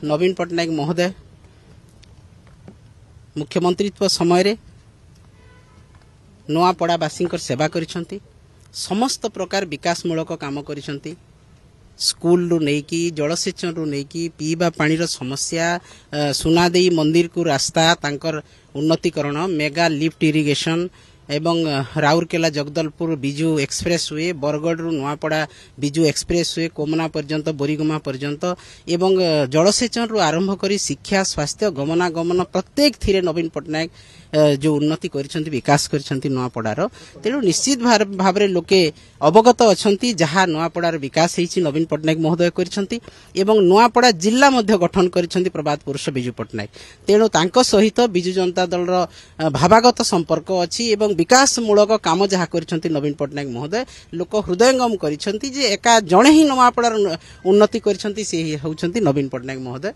नवीन पट्टनायक महोदय मुख्यमंत्रीत्व समय नुआपड़ावासी सेवा करिसेंती समस्त प्रकार विकासमूलक काम करिसेंती स्कूल रु नेकी जलसेचन रु नेकी पीवा पानी समस्या सुनादेई मंदिर को रास्ता तांकर उन्नतीकरण मेगा लिफ्ट इरिगेशन एवं राउरकेला जगदलपुर बिजू एक्सप्रेस वे बरगढ़ रु नुआपड़ा बिजू एक्सप्रेस वे कोमना पर्यंत बोरीगुमा पर्यंत एवं जलसेचन रु आरंभ करी शिक्षा स्वास्थ्य गमनागमन प्रत्येक थिरे नवीन पट्टनायक जो उन्नति करिसेंती विकास करिसेंती नुआपड़ार तेणु निश्चित भाव रे लोके अवगत अछंती जहा नुआपड़ार विकास हेछि नवीन पट्टनायक महोदय करिसेंती एवं नुआपड़ा जिल्ला मध्य गठन करिसेंती प्रभात पुरुष बिजू पट्टनायक तेणु तांको सहित बिजू जनता दल रो भावागत संपर्क अछि एवं विकासमूलक काम जहा करिसेंती नवीन पट्टनायक महोदय लोक हृदयंगम करिसेंती जे एका जणे ही नुआपड़ार उन्नति करिसेंती से होउछंती नवीन पट्टनायक महोदय।